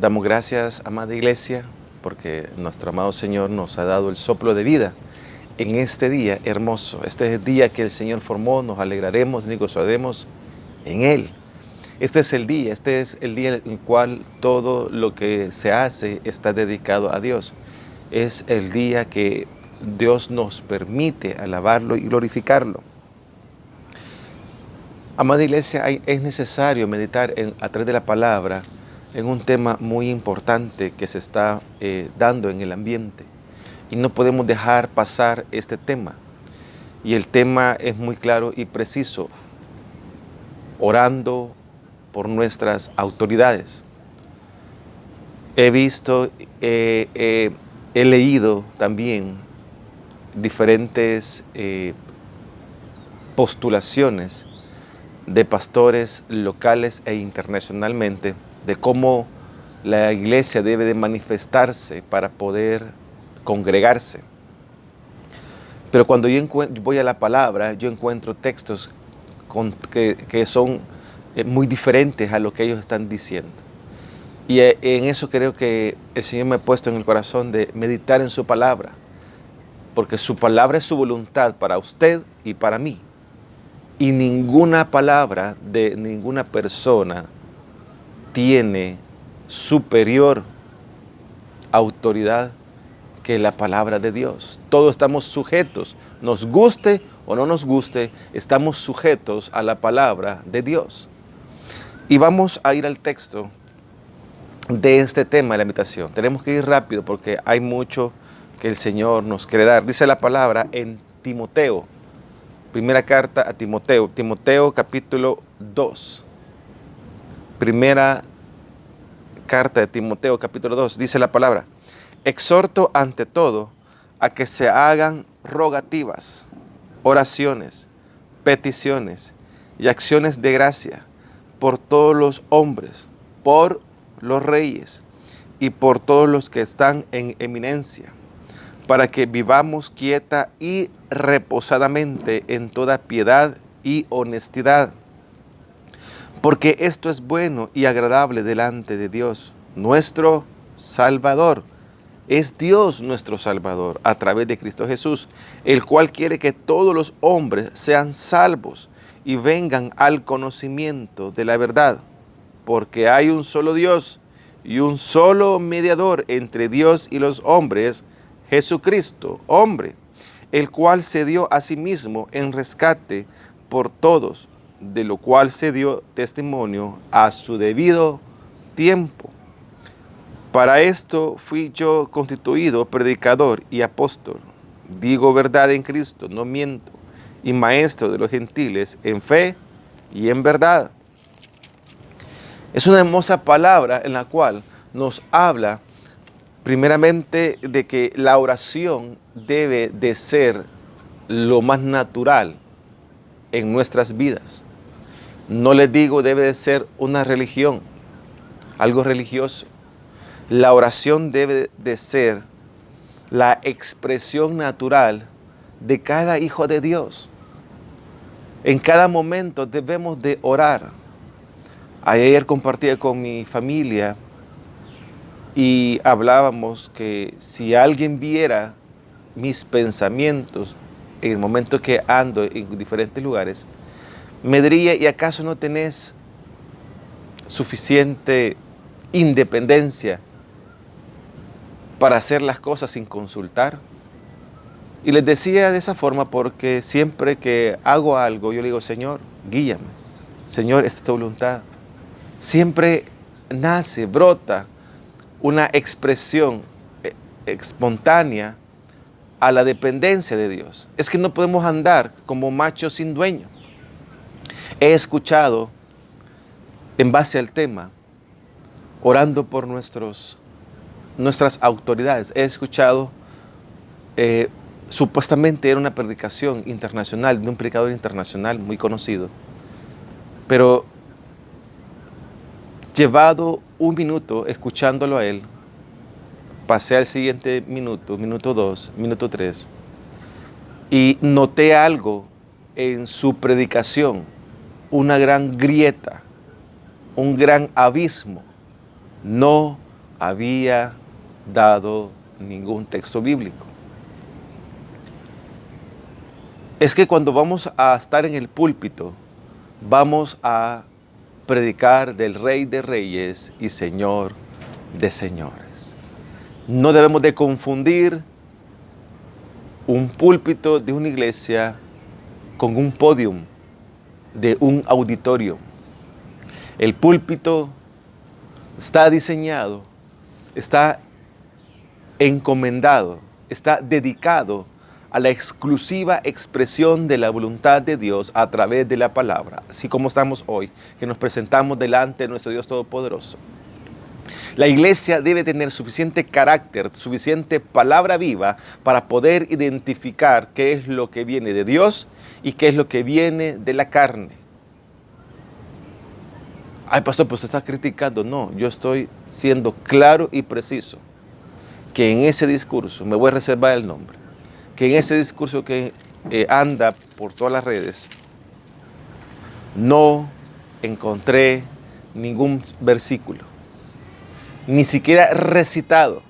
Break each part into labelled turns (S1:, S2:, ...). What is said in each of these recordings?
S1: Damos gracias, amada iglesia, porque nuestro amado Señor nos ha dado el soplo de vida en este día hermoso. Este es el día que el Señor formó, nos alegraremos y gozaremos en Él. Este es el día en el cual todo lo que se hace está dedicado a Dios. Es el día que Dios nos permite alabarlo y glorificarlo. Amada iglesia, es necesario meditar a través de la palabra en un tema muy importante que se está dando en el ambiente. Y no podemos dejar pasar este tema. Y el tema es muy claro y preciso: orando por nuestras autoridades. He visto, he leído también diferentes postulaciones de pastores locales e internacionalmente de cómo la iglesia debe de manifestarse para poder congregarse. Pero cuando yo voy a la palabra, yo encuentro textos que son muy diferentes a lo que ellos están diciendo. Y en eso creo que el Señor me ha puesto en el corazón de meditar en su palabra, porque su palabra es su voluntad para usted y para mí. Y ninguna palabra de ninguna persona tiene superior autoridad que la palabra de Dios. Todos estamos sujetos, nos guste o no nos guste, estamos sujetos a la palabra de Dios. Y vamos a ir al texto de este tema de la invitación. Tenemos que ir rápido porque hay mucho que el Señor nos quiere dar. Dice la palabra en Timoteo, primera carta a Timoteo, Timoteo capítulo 2. Primera carta de Timoteo capítulo 2, dice la palabra: exhorto ante todo a que se hagan rogativas, oraciones, peticiones y acciones de gracia por todos los hombres, por los reyes y por todos los que están en eminencia, para que vivamos quieta y reposadamente en toda piedad y honestidad. Porque esto es bueno y agradable delante de Dios, nuestro Salvador. Es Dios nuestro Salvador a través de Cristo Jesús, el cual quiere que todos los hombres sean salvos y vengan al conocimiento de la verdad. Porque hay un solo Dios y un solo mediador entre Dios y los hombres, Jesucristo, hombre, el cual se dio a sí mismo en rescate por todos, de lo cual se dio testimonio a su debido tiempo. Para esto fui yo constituido predicador y apóstol, digo verdad en Cristo, no miento, y maestro de los gentiles en fe y en verdad. Es una hermosa palabra en la cual nos habla primeramente de que la oración debe de ser lo más natural en nuestras vidas. No les digo debe de ser una religión, algo religioso. La oración debe de ser la expresión natural de cada hijo de Dios. En cada momento debemos de orar. Ayer compartía con mi familia y hablábamos que si alguien viera mis pensamientos en el momento que ando en diferentes lugares, me diría: ¿y acaso no tenés suficiente independencia para hacer las cosas sin consultar? Y les decía de esa forma porque siempre que hago algo, yo le digo: Señor, guíame. Señor, esta es tu voluntad. Siempre nace, brota una expresión espontánea a la dependencia de Dios. Es que no podemos andar como machos sin dueño. He escuchado, en base al tema, orando por nuestras autoridades, he escuchado, supuestamente era una predicación internacional, de un predicador internacional muy conocido, pero llevado un minuto escuchándolo a él, pasé al siguiente minuto, minuto 2, minuto 3, y noté algo en su predicación, una gran grieta, un gran abismo. No había dado ningún texto bíblico. Es que cuando vamos a estar en el púlpito, vamos a predicar del Rey de Reyes y Señor de Señores. No debemos de confundir un púlpito de una iglesia con un podium de un auditorio. El púlpito está diseñado, está encomendado, está dedicado a la exclusiva expresión de la voluntad de Dios a través de la palabra, así como estamos hoy, que nos presentamos delante de nuestro Dios Todopoderoso. La iglesia debe tener suficiente carácter, suficiente palabra viva para poder identificar qué es lo que viene de Dios y qué es lo que viene de la carne. Ay, pastor, pues usted está criticando. No, yo estoy siendo claro y preciso que en ese discurso, me voy a reservar el nombre, que en ese discurso que anda por todas las redes, no encontré ningún versículo, ni siquiera recitado.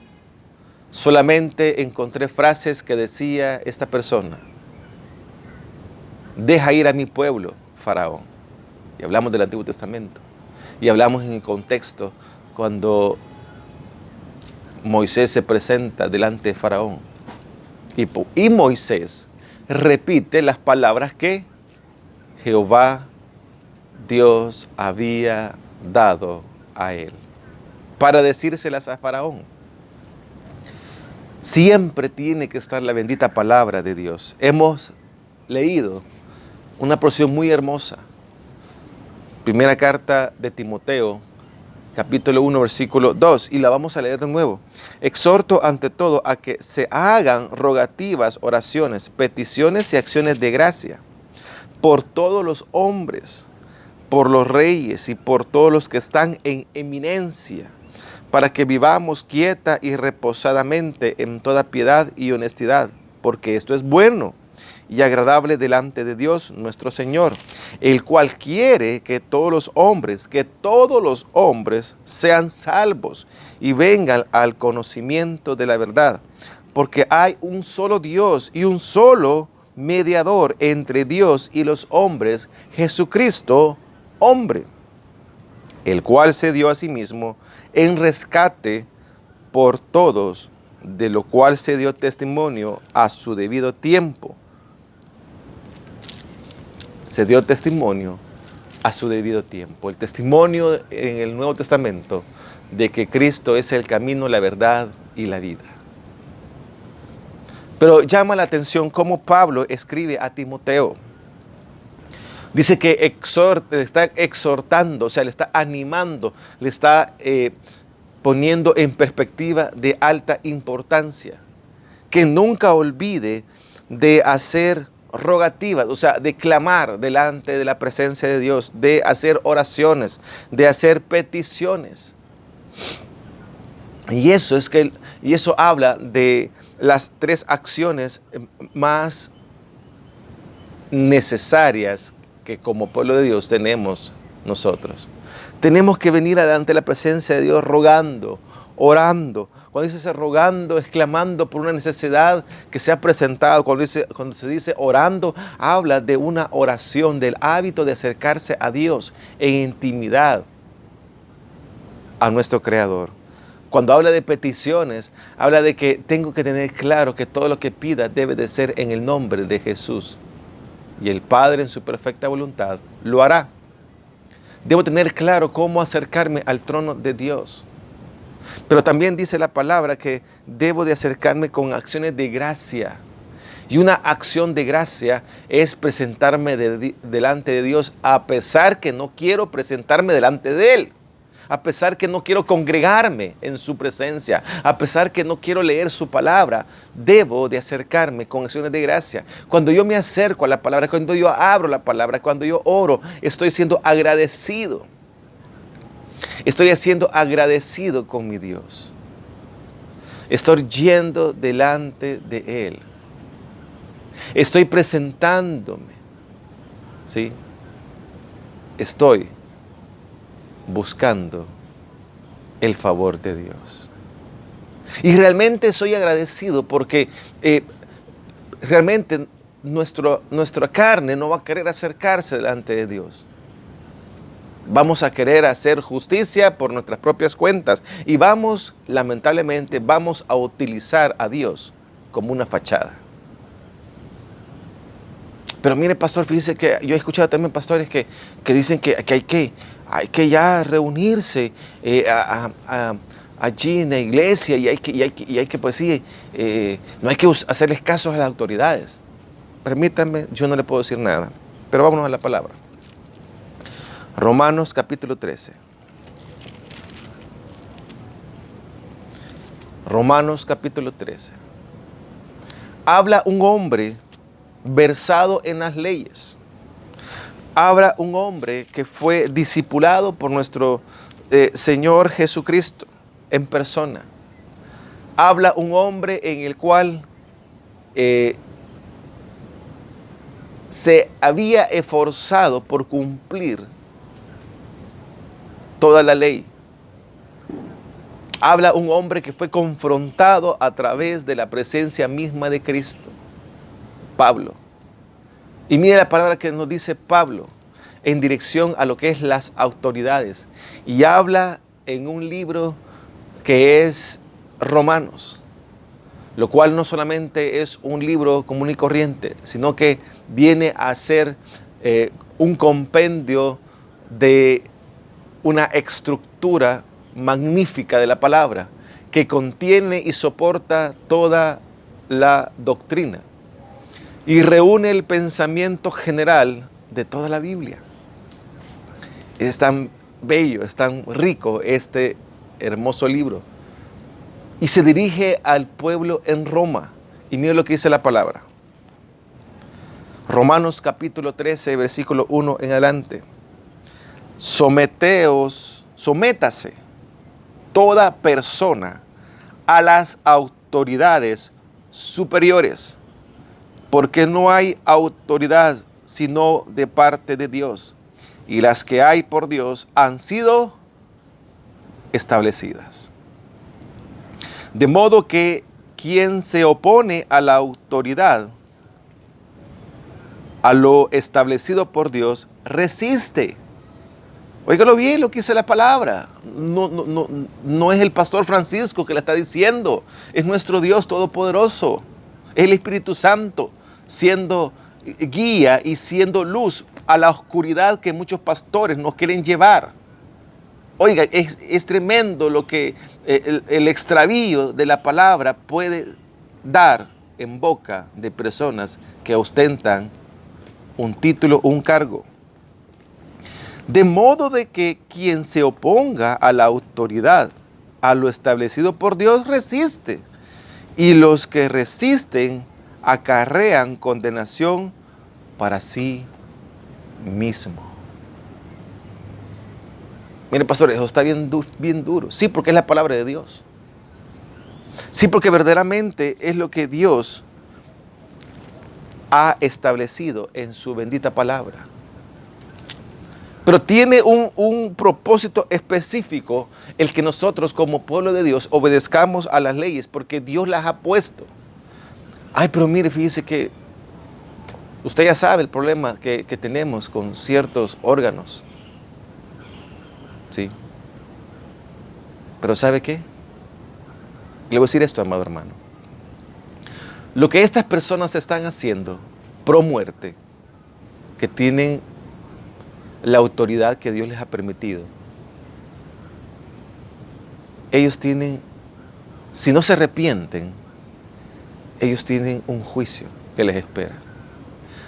S1: Solamente encontré frases que decía esta persona: deja ir a mi pueblo, Faraón. Y hablamos del Antiguo Testamento. Y hablamos en el contexto cuando Moisés se presenta delante de Faraón. Y Moisés repite las palabras que Jehová Dios había dado a él, para decírselas a Faraón. Siempre tiene que estar la bendita palabra de Dios. Hemos leído una porción muy hermosa. Primera carta de Timoteo, capítulo 1, versículo 2, y la vamos a leer de nuevo. Exhorto ante todo a que se hagan rogativas, oraciones, peticiones y acciones de gracia por todos los hombres, por los reyes y por todos los que están en eminencia, para que vivamos quieta y reposadamente en toda piedad y honestidad, porque esto es bueno y agradable delante de Dios nuestro Señor, el cual quiere que todos los hombres sean salvos y vengan al conocimiento de la verdad, porque hay un solo Dios y un solo mediador entre Dios y los hombres, Jesucristo, hombre, el cual se dio a sí mismo en rescate por todos, de lo cual se dio testimonio a su debido tiempo. Se dio testimonio a su debido tiempo. El testimonio en el Nuevo Testamento de que Cristo es el camino, la verdad y la vida. Pero llama la atención cómo Pablo escribe a Timoteo. Dice que le está exhortando, o sea, le está animando, le está poniendo en perspectiva de alta importancia. Que nunca olvide de hacer rogativas, o sea, de clamar delante de la presencia de Dios, de hacer oraciones, de hacer peticiones. Y eso habla de las tres acciones más necesarias que como pueblo de Dios tenemos nosotros. Tenemos que venir delante de la presencia de Dios rogando, orando. Cuando dice rogando, es clamando por una necesidad que se ha presentado. Cuando se dice orando, habla de una oración, del hábito de acercarse a Dios en intimidad, a nuestro Creador. Cuando habla de peticiones, habla de que tengo que tener claro que todo lo que pida debe de ser en el nombre de Jesús. Y el Padre en su perfecta voluntad lo hará. Debo tener claro cómo acercarme al trono de Dios. Pero también dice la palabra que debo de acercarme con acciones de gracia. Y una acción de gracia es presentarme delante de Dios a pesar que no quiero presentarme delante de Él. A pesar que no quiero congregarme en su presencia, a pesar que no quiero leer su palabra, debo de acercarme con acciones de gracia. Cuando yo me acerco a la palabra, cuando yo abro la palabra, cuando yo oro, estoy siendo agradecido. Estoy siendo agradecido con mi Dios. Estoy yendo delante de Él. Estoy presentándome. ¿Sí? Estoy buscando el favor de Dios. Y realmente soy agradecido porque realmente nuestra carne no va a querer acercarse delante de Dios. Vamos a querer hacer justicia por nuestras propias cuentas y lamentablemente, vamos a utilizar a Dios como una fachada. Pero mire, pastor, fíjese que yo he escuchado también pastores que dicen que hay que ya reunirse allí en la iglesia y hay que pues sí, no hay que hacerles caso a las autoridades. Permítanme, yo no le puedo decir nada, pero vámonos a la palabra. Romanos capítulo 13. Romanos capítulo 13. Habla un hombre versado en las leyes. Habla un hombre que fue discipulado por nuestro Señor Jesucristo en persona. Habla un hombre en el cual se había esforzado por cumplir toda la ley. Habla un hombre que fue confrontado a través de la presencia misma de Cristo, Pablo. Y mire la palabra que nos dice Pablo en dirección a lo que es las autoridades. Y habla en un libro que es Romanos, lo cual no solamente es un libro común y corriente, sino que viene a ser un compendio de una estructura magnífica de la palabra que contiene y soporta toda la doctrina y reúne el pensamiento general de toda la Biblia. Es tan bello, es tan rico este hermoso libro. Y se dirige al pueblo en Roma. Y mire lo que dice la palabra. Romanos capítulo 13, versículo 1 en adelante. Sométase toda persona a las autoridades superiores, porque no hay autoridad sino de parte de Dios, y las que hay por Dios han sido establecidas. De modo que quien se opone a la autoridad, a lo establecido por Dios, resiste. Óigalo bien lo que dice la palabra. No es el pastor Francisco que la está diciendo. Es nuestro Dios Todopoderoso. Es el Espíritu Santo siendo guía y siendo luz a la oscuridad que muchos pastores nos quieren llevar. Oiga, es tremendo lo que el extravío de la palabra puede dar en boca de personas que ostentan un título, un cargo. De modo de que quien se oponga a la autoridad, a lo establecido por Dios, resiste. Y los que resisten acarrean condenación para sí mismo. Mire, pastor, eso está bien duro. Sí, porque es la palabra de Dios. Sí, porque verdaderamente es lo que Dios ha establecido en su bendita palabra. Pero tiene un propósito específico el que nosotros como pueblo de Dios obedezcamos a las leyes, porque Dios las ha puesto. Ay, pero mire, fíjese que usted ya sabe el problema que tenemos con ciertos órganos. Sí. Pero ¿sabe qué? Le voy a decir esto, amado hermano. Lo que estas personas están haciendo pro muerte, que tienen la autoridad que Dios les ha permitido, ellos tienen, si no se arrepienten, ellos tienen un juicio que les espera.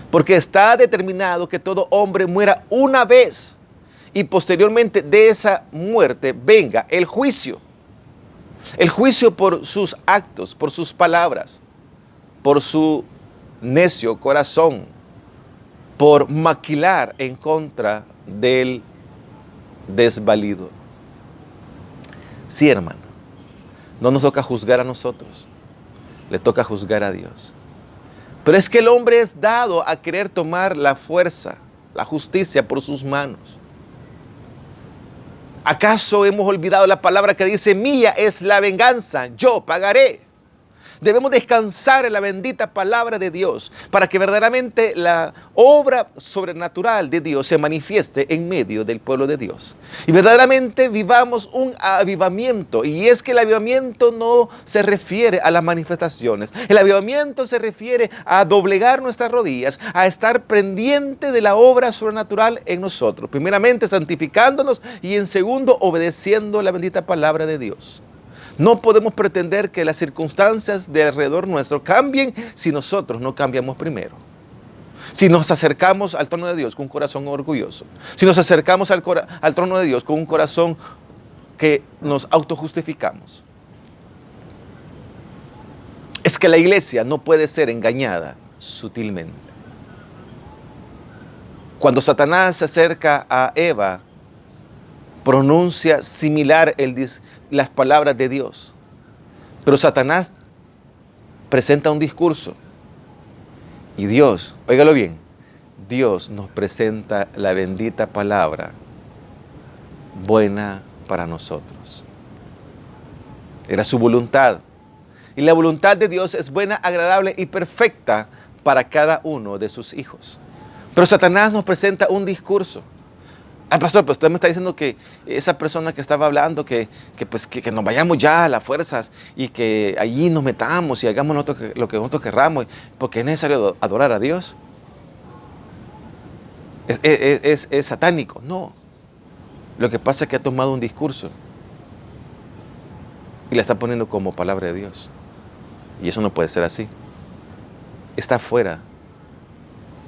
S1: Porque está determinado que todo hombre muera una vez y posteriormente de esa muerte venga el juicio. El juicio por sus actos, por sus palabras, por su necio corazón, por maquilar en contra del desvalido. Sí, hermano, no nos toca juzgar a nosotros, le toca juzgar a Dios. Pero es que el hombre es dado a querer tomar la fuerza, la justicia por sus manos. ¿Acaso hemos olvidado la palabra que dice, mía es la venganza, yo pagaré? Debemos descansar en la bendita palabra de Dios para que verdaderamente la obra sobrenatural de Dios se manifieste en medio del pueblo de Dios. Y verdaderamente vivamos un avivamiento. Y es que el avivamiento no se refiere a las manifestaciones. El avivamiento se refiere a doblegar nuestras rodillas, a estar pendiente de la obra sobrenatural en nosotros. Primeramente santificándonos y en segundo obedeciendo la bendita palabra de Dios. No podemos pretender que las circunstancias de alrededor nuestro cambien si nosotros no cambiamos primero. Si nos acercamos al trono de Dios con un corazón orgulloso, si nos acercamos al trono de Dios con un corazón que nos autojustificamos. Es que la iglesia no puede ser engañada sutilmente. Cuando Satanás se acerca a Eva, pronuncia similar las palabras de Dios. Pero Satanás presenta un discurso. Y Dios, óigalo bien, Dios nos presenta la bendita palabra buena para nosotros. Era su voluntad. Y la voluntad de Dios es buena, agradable y perfecta para cada uno de sus hijos. Pero Satanás nos presenta un discurso. Pastor, pues usted me está diciendo que esa persona que estaba hablando, que nos vayamos ya a las fuerzas y que allí nos metamos y hagamos lo que nosotros querramos, porque es necesario adorar a Dios. Es satánico. No. Lo que pasa es que ha tomado un discurso y la está poniendo como palabra de Dios. Y eso no puede ser así. Está fuera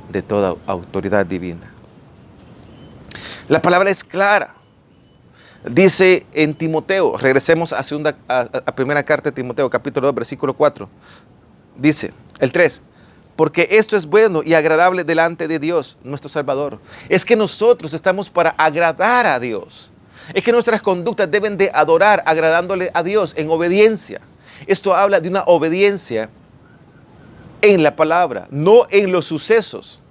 S1: de toda autoridad divina. La palabra es clara. Dice en Timoteo, regresemos a primera carta de Timoteo, capítulo 2, versículo 4. Dice, el 3, porque esto es bueno y agradable delante de Dios, nuestro Salvador. Es que nosotros estamos para agradar a Dios. Es que nuestras conductas deben de adorar, agradándole a Dios en obediencia. Esto habla de una obediencia en la palabra, no en los sucesos.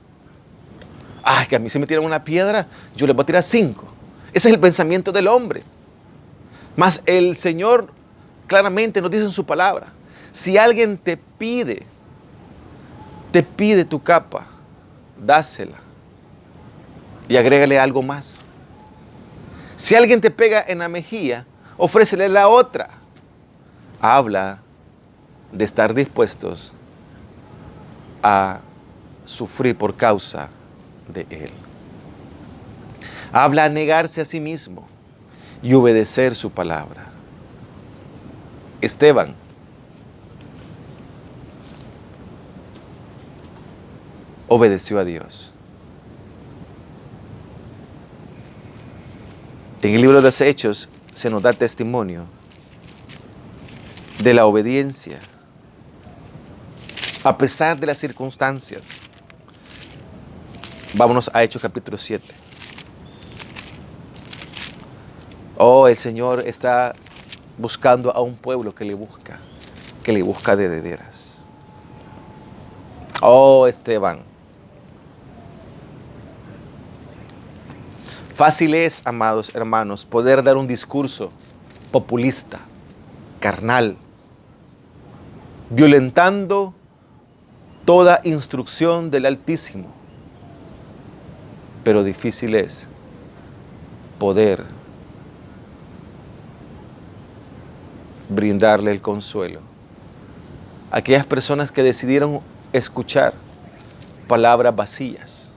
S1: Que a mí si me tiran una piedra, yo les voy a tirar 5. Ese es el pensamiento del hombre. Mas el Señor claramente nos dice en su palabra, si alguien te pide tu capa, dásela y agrégale algo más. Si alguien te pega en la mejilla, ofrécele la otra. Habla de estar dispuestos a sufrir por causa de Él. Habla a negarse a sí mismo y obedecer su palabra. Esteban obedeció a Dios. En el libro de los Hechos se nos da testimonio de la obediencia a pesar de las circunstancias. Vámonos a Hechos capítulo 7. El Señor está buscando a un pueblo que le busca de veras. Esteban. Fácil es, amados hermanos, poder dar un discurso populista, carnal, violentando toda instrucción del Altísimo. Pero difícil es poder brindarle el consuelo a aquellas personas que decidieron escuchar palabras vacías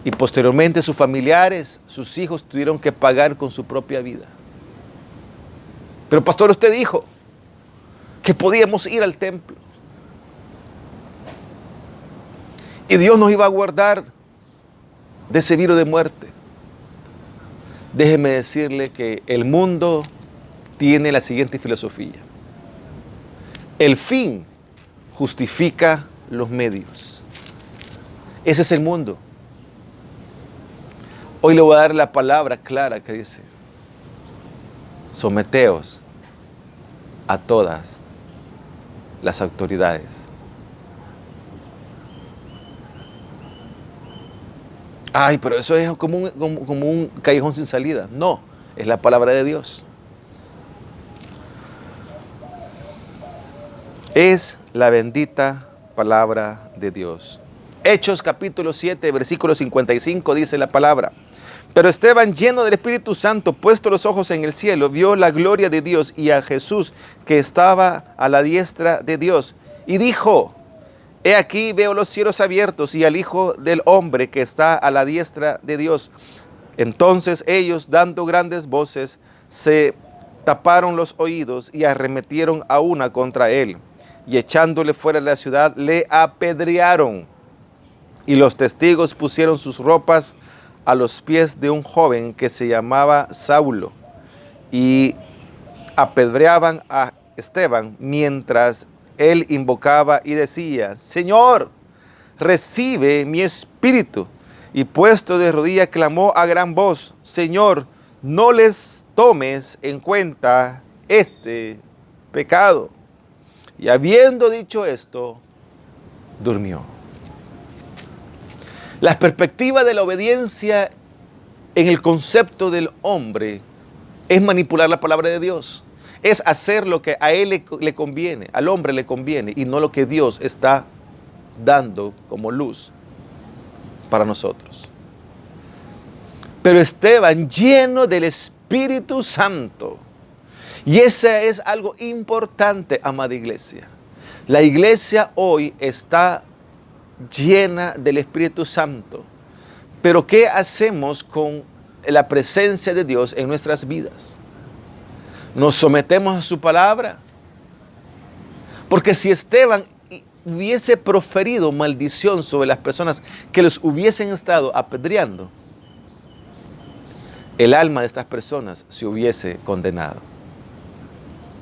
S1: y posteriormente sus familiares, sus hijos tuvieron que pagar con su propia vida. Pero pastor, usted dijo que podíamos ir al templo y Dios nos iba a guardar de ese virus de muerte. Déjeme decirle que el mundo tiene la siguiente filosofía. El fin justifica los medios. Ese es el mundo. Hoy le voy a dar la palabra clara que dice: someteos a todas las autoridades. Pero eso es como un callejón sin salida. No, Es la palabra de Dios. Es la bendita palabra de Dios. Hechos capítulo 7, versículo 55 dice la palabra. Pero Esteban, lleno del Espíritu Santo, puesto los ojos en el cielo, vio la gloria de Dios y a Jesús que estaba a la diestra de Dios. Y dijo, he aquí veo los cielos abiertos y al Hijo del Hombre que está a la diestra de Dios. Entonces ellos, dando grandes voces, se taparon los oídos y arremetieron a una contra él. Y echándole fuera de la ciudad, le apedrearon. Y los testigos pusieron sus ropas a los pies de un joven que se llamaba Saulo. Y apedreaban a Esteban mientras él invocaba y decía, Señor, recibe mi espíritu. Y puesto de rodillas clamó a gran voz, Señor, no les tomes en cuenta este pecado. Y habiendo dicho esto, durmió. La perspectiva de la obediencia en el concepto del hombre es manipular la palabra de Dios. Es hacer lo que a él le conviene, al hombre le conviene, y no lo que Dios está dando como luz para nosotros. Pero Esteban, lleno del Espíritu Santo, y ese es algo importante, amada iglesia. La iglesia hoy está llena del Espíritu Santo. Pero ¿qué hacemos con la presencia de Dios en nuestras vidas? ¿Nos sometemos a su palabra? Porque si Esteban hubiese proferido maldición sobre las personas que los hubiesen estado apedreando, el alma de estas personas se hubiese condenado.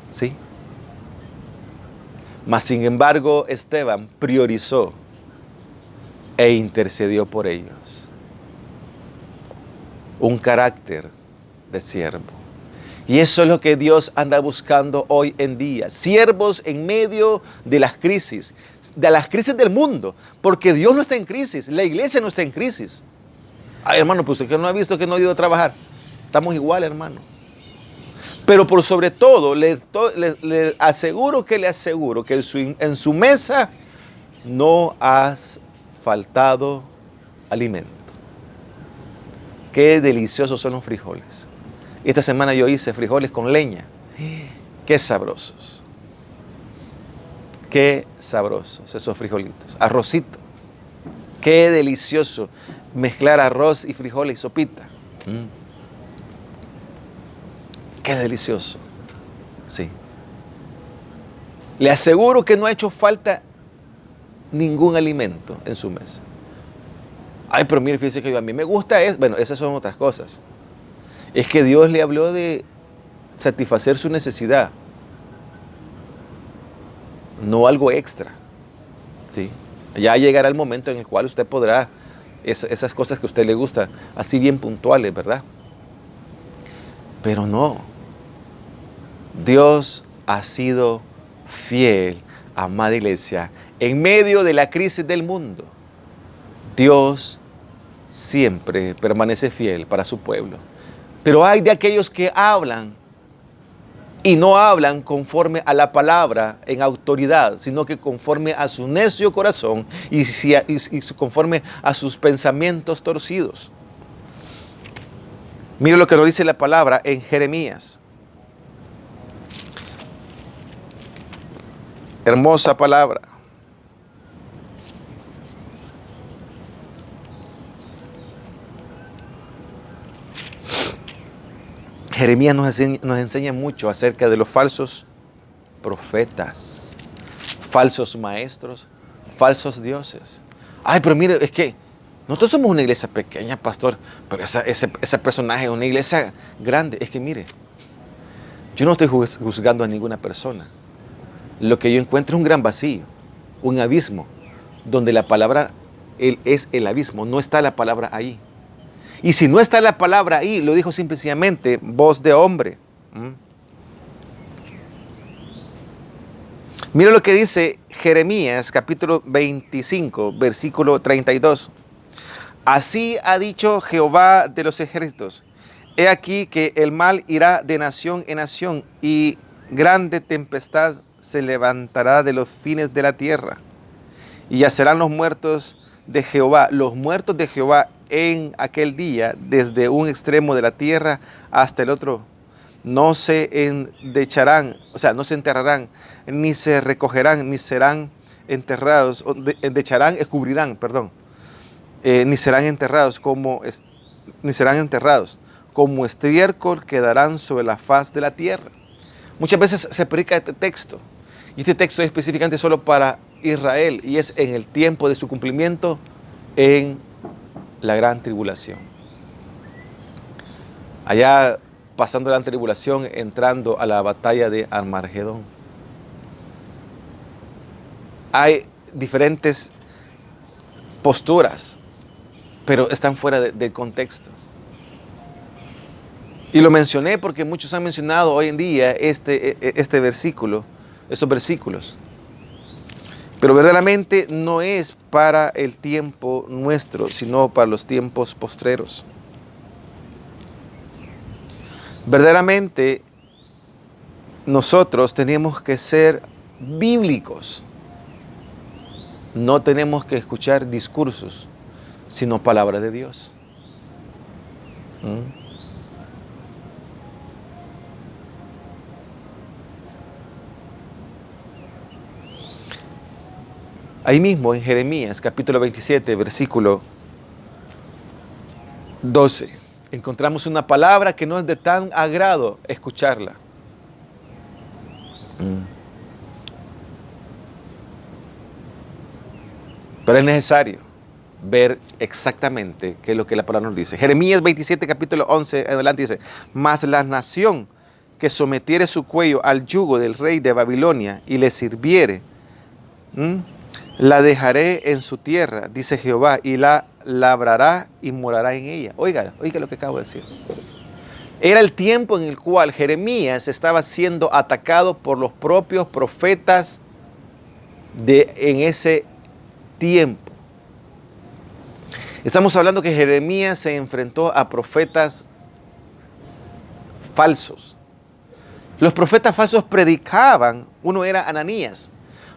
S1: ¿Sí? Mas sin embargo, Esteban priorizó e intercedió por ellos. Un carácter de siervo. Y eso es lo que Dios anda buscando hoy en día. Siervos en medio de las crisis del mundo. Porque Dios no está en crisis, la iglesia no está en crisis. Ay, hermano, pues usted no ha visto que no ha ido a trabajar. Estamos igual, hermano. Pero por sobre todo, le aseguro que en su mesa no has faltado alimento. Qué deliciosos son los frijoles. Esta semana yo hice frijoles con leña. Qué sabrosos. Qué sabrosos esos frijolitos. Arrocito. Qué delicioso mezclar arroz y frijoles y sopita. Qué delicioso. Sí. Le aseguro que no ha hecho falta ningún alimento en su mesa. Ay, pero mire, fíjese que a mí me gusta eso. Bueno, esas son otras cosas. Es que Dios le habló de satisfacer su necesidad, no algo extra. ¿Sí? Ya llegará el momento en el cual usted podrá, esas cosas que a usted le gusta, así bien puntuales, ¿verdad? Pero no. Dios ha sido fiel, amada iglesia, en medio de la crisis del mundo. Dios siempre permanece fiel para su pueblo. Pero hay de aquellos que hablan y no hablan conforme a la palabra en autoridad, sino que conforme a su necio corazón y conforme a sus pensamientos torcidos. Mire lo que nos dice la palabra en Jeremías. Hermosa palabra. Jeremías nos enseña mucho acerca de los falsos profetas, falsos maestros, falsos dioses. Ay, pero mire, es que nosotros somos una iglesia pequeña, pastor, pero ese personaje es una iglesia grande. Es que mire, yo no estoy juzgando a ninguna persona. Lo que yo encuentro es un gran vacío, un abismo, donde la palabra es el abismo, no está la palabra ahí. Y si no está la palabra ahí, lo dijo simplemente voz de hombre. Mira lo que dice Jeremías capítulo 25, versículo 32. Así ha dicho Jehová de los ejércitos, He aquí que el mal irá de nación en nación y grande tempestad se levantará de los fines de la tierra. Y yacerán los muertos de Jehová en aquel día, desde un extremo de la tierra hasta el otro. No se endecharán, o sea, no se enterrarán, ni se recogerán, ni serán enterrados, endecharán, cubrirán, perdón, ni serán enterrados como estiércol quedarán sobre la faz de la tierra. Muchas veces se predica este texto, y este texto es específicamente solo para Israel, y es en el tiempo de su cumplimiento en la gran tribulación. Allá pasando la gran tribulación, entrando a la batalla de Armagedón. Hay diferentes posturas, pero están fuera del contexto. Y lo mencioné porque muchos han mencionado hoy en día este versículo, estos versículos. Pero verdaderamente no es para el tiempo nuestro, sino para los tiempos postreros. Verdaderamente nosotros tenemos que ser bíblicos. No tenemos que escuchar discursos, sino palabra de Dios. Ahí mismo en Jeremías capítulo 27, versículo 12, encontramos una palabra que no es de tan agrado escucharla. Pero es necesario ver exactamente qué es lo que la palabra nos dice. Jeremías 27, capítulo 11, en adelante dice: mas la nación que sometiere su cuello al yugo del rey de Babilonia y le sirviere, la dejaré en su tierra, dice Jehová, y la labrará y morará en ella. Oiga lo que acabo de decir. Era el tiempo en el cual Jeremías estaba siendo atacado por los propios profetas en ese tiempo. Estamos hablando que Jeremías se enfrentó a profetas falsos. Los profetas falsos predicaban, uno era Ananías.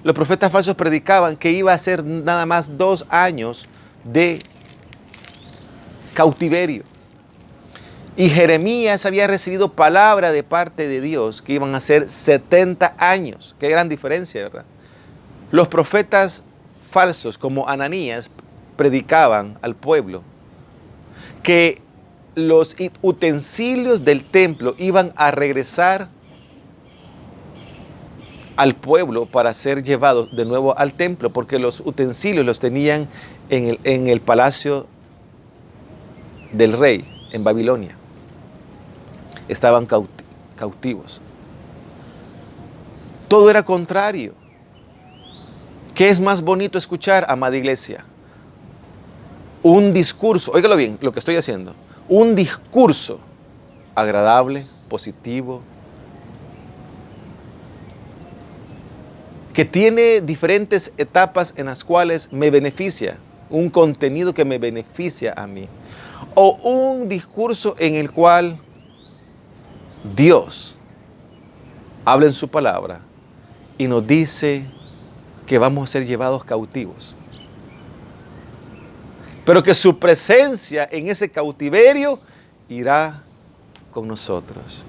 S1: Los profetas falsos predicaban que iba a ser nada más 2 años de cautiverio. Y Jeremías había recibido palabra de parte de Dios que iban a ser 70 años. Qué gran diferencia, ¿verdad? Los profetas falsos como Ananías predicaban al pueblo que los utensilios del templo iban a regresar al pueblo para ser llevados de nuevo al templo, porque los utensilios los tenían en el palacio del rey en Babilonia. Estaban cautivos. Todo era contrario. ¿Qué es más bonito escuchar, amada iglesia? Un discurso, óigalo bien, lo que estoy haciendo, un discurso agradable, positivo, que tiene diferentes etapas en las cuales me beneficia, un contenido que me beneficia a mí, o un discurso en el cual Dios habla en su palabra y nos dice que vamos a ser llevados cautivos, pero que su presencia en ese cautiverio irá con nosotros.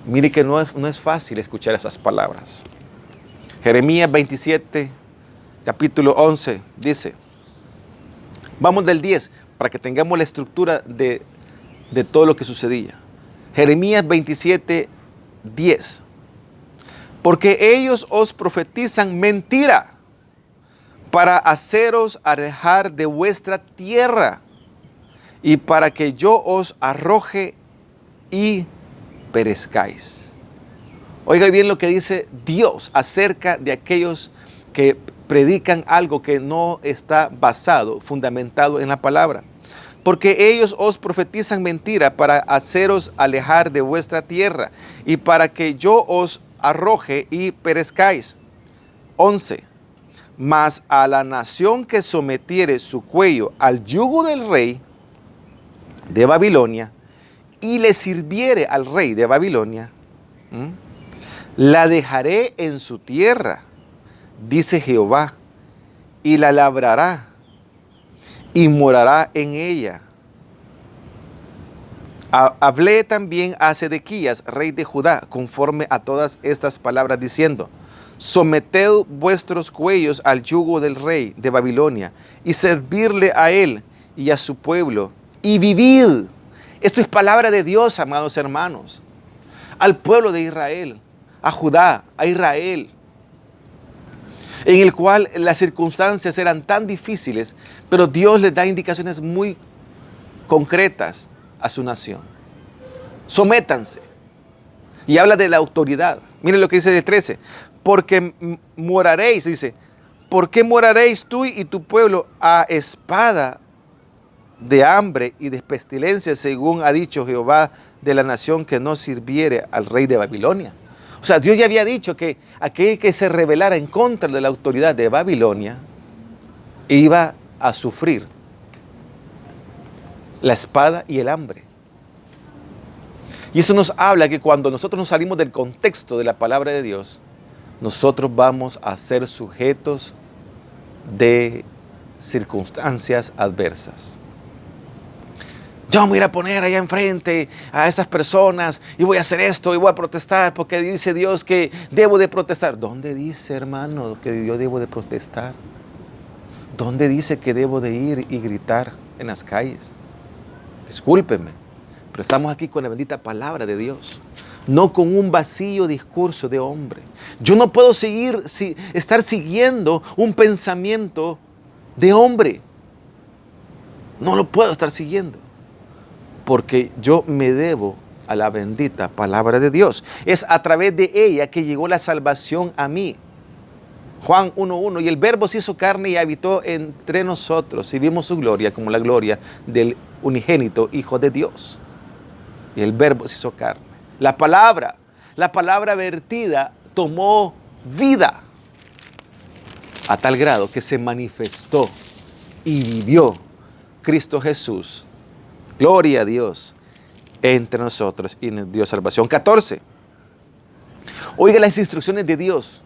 S1: Mire que no es fácil escuchar esas palabras. Jeremías 27, capítulo 11, dice, vamos del 10, para que tengamos la estructura de todo lo que sucedía. Jeremías 27, 10. Porque ellos os profetizan mentira para haceros alejar de vuestra tierra y para que yo os arroje y perezcáis. Oiga bien lo que dice Dios acerca de aquellos que predican algo que no está basado, fundamentado en la palabra. Porque ellos os profetizan mentira para haceros alejar de vuestra tierra y para que yo os arroje y perezcáis. 11. Mas a la nación que sometiere su cuello al yugo del rey de Babilonia y le sirviere al rey de Babilonia, la dejaré en su tierra, dice Jehová, y la labrará y morará en ella. Hablé también a Sedequías, rey de Judá, conforme a todas estas palabras, diciendo: someted vuestros cuellos al yugo del rey de Babilonia, y servirle a él y a su pueblo, y vivid. Esto es palabra de Dios, amados hermanos, al pueblo de Israel, a Judá, a Israel, en el cual las circunstancias eran tan difíciles, pero Dios les da indicaciones muy concretas a su nación. Sométanse. Y habla de la autoridad. Miren lo que dice de 13. Porque moraréis, dice, ¿por qué moraréis tú y tu pueblo a espada de hambre y de pestilencia, según ha dicho Jehová de la nación que no sirviere al rey de Babilonia? O sea, Dios ya había dicho que aquel que se rebelara en contra de la autoridad de Babilonia iba a sufrir la espada y el hambre. Y eso nos habla que cuando nosotros nos salimos del contexto de la palabra de Dios, nosotros vamos a ser sujetos de circunstancias adversas. Yo me voy a ir a poner allá enfrente a esas personas y voy a hacer esto y voy a protestar porque dice Dios que debo de protestar. ¿Dónde dice, hermano, que yo debo de protestar? ¿Dónde dice que debo de ir y gritar en las calles? Discúlpenme, pero estamos aquí con la bendita palabra de Dios, no con un vacío discurso de hombre. Yo no puedo estar siguiendo un pensamiento de hombre. No lo puedo estar siguiendo, porque yo me debo a la bendita palabra de Dios. Es a través de ella que llegó la salvación a mí. Juan 1:1, y el Verbo se hizo carne y habitó entre nosotros, y vimos su gloria como la gloria del unigénito Hijo de Dios. Y el Verbo se hizo carne. La palabra vertida tomó vida a tal grado que se manifestó y vivió Cristo Jesús. Gloria a Dios entre nosotros y nos dio salvación. 14. Oiga las instrucciones de Dios.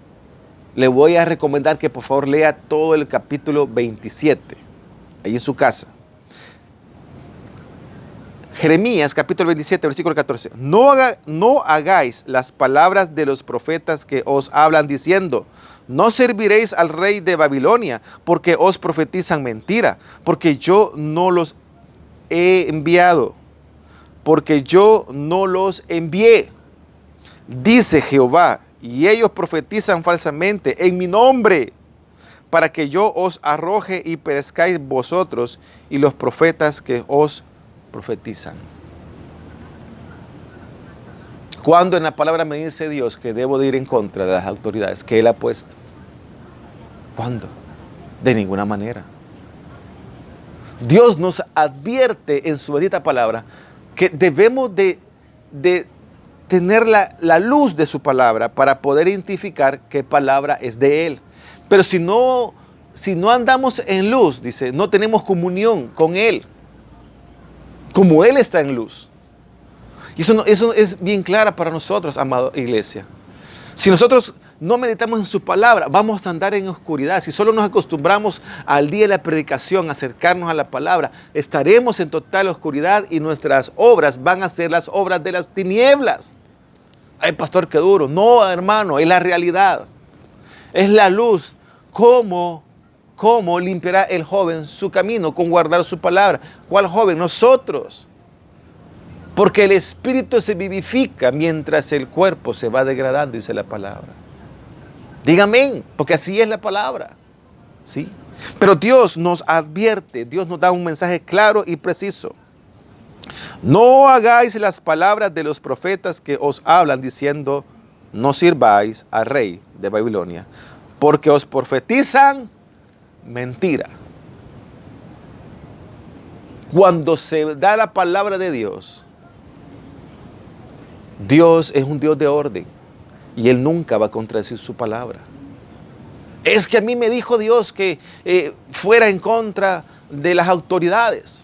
S1: Le voy a recomendar que por favor lea todo el capítulo 27, ahí en su casa. Jeremías, capítulo 27, versículo 14. No hagáis las palabras de los profetas que os hablan diciendo: no serviréis al rey de Babilonia, porque os profetizan mentira, porque yo no los he enviado, porque yo no los envié, dice Jehová. Y ellos profetizan falsamente en mi nombre, para que yo os arroje y perezcáis vosotros y los profetas que os profetizan. Cuando en la palabra me dice Dios que debo de ir en contra de las autoridades que Él ha puesto? ¿Cuándo? De ninguna manera. Dios nos advierte en su bendita palabra que debemos de tener la luz de su palabra para poder identificar qué palabra es de Él. Pero si no andamos en luz, dice, no tenemos comunión con Él, como Él está en luz. Y eso es bien clara para nosotros, amada iglesia. Si nosotros no meditamos en su palabra, vamos a andar en oscuridad. Si solo nos acostumbramos al día de la predicación, a acercarnos a la palabra, estaremos en total oscuridad y nuestras obras van a ser las obras de las tinieblas. Ay, pastor, qué duro. No, hermano, es la realidad. Es la luz. ¿Cómo limpiará el joven su camino? Con guardar su palabra. ¿Cuál joven? Nosotros. Porque el espíritu se vivifica mientras el cuerpo se va degradando, dice la palabra. Dígame, porque así es la palabra. ¿Sí? Pero Dios nos advierte, Dios nos da un mensaje claro y preciso. No hagáis las palabras de los profetas que os hablan diciendo: no sirváis al rey de Babilonia, porque os profetizan mentira. Cuando se da la palabra de Dios, Dios es un Dios de orden y Él nunca va a contradecir su palabra. Es que a mí me dijo Dios que fuera en contra de las autoridades.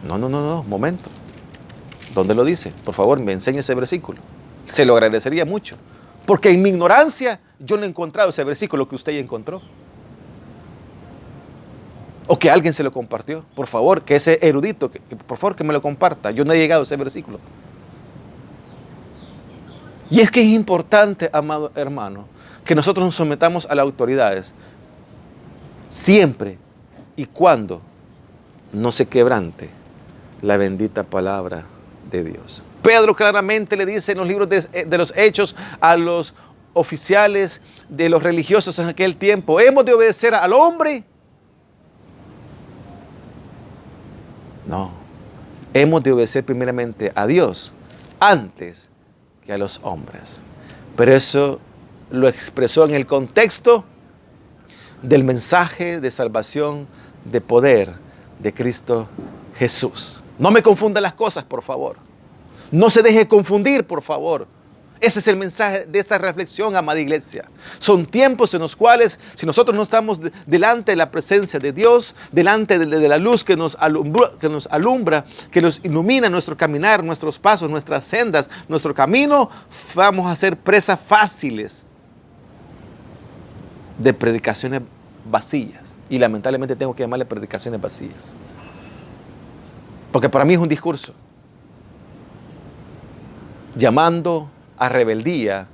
S1: No, momento. ¿Dónde lo dice? Por favor, me enseñe ese versículo. Se lo agradecería mucho. Porque en mi ignorancia yo no he encontrado ese versículo que usted ya encontró. O que alguien se lo compartió. Por favor, que ese erudito, por favor que me lo comparta. Yo no he llegado a ese versículo. Y es que es importante, amado hermano, que nosotros nos sometamos a las autoridades siempre y cuando no se quebrante la bendita palabra de Dios. Pedro claramente le dice en los libros de los Hechos a los oficiales de los religiosos en aquel tiempo: ¿hemos de obedecer al hombre? No, hemos de obedecer primeramente a Dios antes que a los hombres. Pero eso lo expresó en el contexto del mensaje de salvación, de poder de Cristo Jesús. No me confunda las cosas, por favor. No se deje confundir, por favor. Ese es el mensaje de esta reflexión, amada iglesia. Son tiempos en los cuales, si nosotros no estamos delante de la presencia de Dios, delante de la luz que nos alumbra, que nos ilumina nuestro caminar, nuestros pasos, nuestras sendas, nuestro camino, vamos a ser presas fáciles de predicaciones vacías. Y lamentablemente tengo que llamarle predicaciones vacías. Porque para mí es un discurso llamando a rebeldía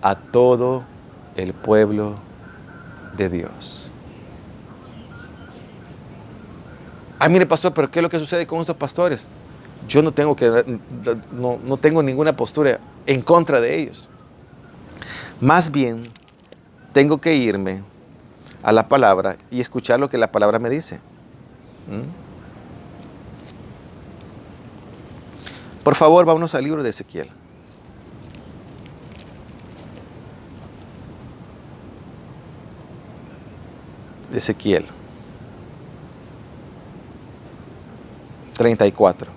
S1: a todo el pueblo de Dios. Ay, mire, pastor, pero ¿qué es lo que sucede con estos pastores? Yo no tengo ninguna postura en contra de ellos. Más bien, tengo que irme a la palabra y escuchar lo que la palabra me dice. Por favor, vámonos al libro de Ezequiel. Ezequiel 34.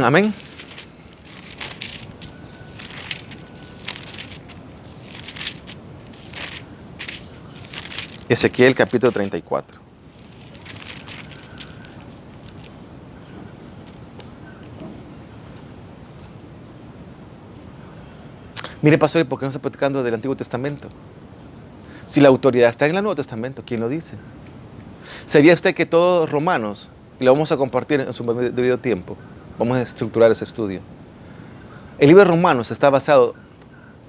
S1: Amén. Ezequiel capítulo 34. Mire, pastor, ¿y por qué no está platicando del Antiguo Testamento? Si la autoridad está en el Nuevo Testamento, ¿quién lo dice? ¿Sabía usted que todos Romanos, y lo vamos a compartir en su debido tiempo, vamos a estructurar ese estudio, el libro de Romanos está basado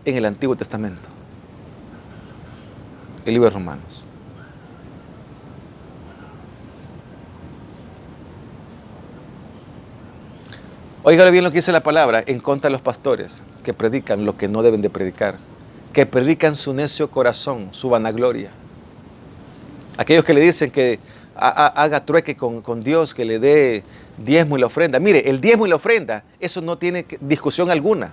S1: en el Antiguo Testamento? El libro de Romanos. Óigale bien lo que dice la palabra en contra de los pastores que predican lo que no deben de predicar, que predican su necio corazón, su vanagloria. Aquellos que le dicen que haga trueque con Dios, que le dé diezmo y la ofrenda. Mire, el diezmo y la ofrenda, eso no tiene discusión alguna.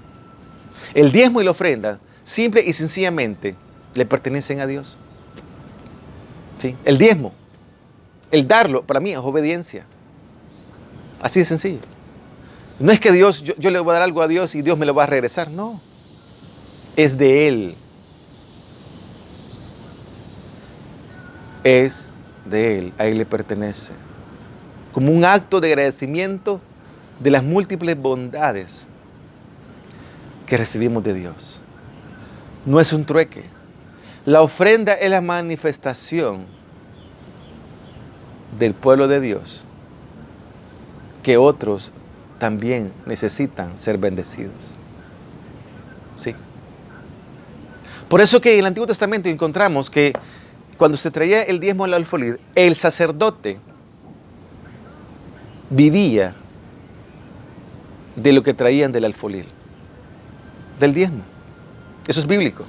S1: El diezmo y la ofrenda, simple y sencillamente, le pertenecen a Dios. ¿Sí? El diezmo, el darlo, para mí es obediencia. Así de sencillo. No es que Dios, yo le voy a dar algo a Dios y Dios me lo va a regresar. No. Es de Él. Es de Él. A Él le pertenece. Como un acto de agradecimiento de las múltiples bondades que recibimos de Dios. No es un trueque. La ofrenda es la manifestación del pueblo de Dios que otros también necesitan ser bendecidos. ¿Sí? Por eso que en el Antiguo Testamento encontramos que cuando se traía el diezmo al alfolí, el sacerdote vivía de lo que traían del alfolí, del diezmo. Eso es bíblico,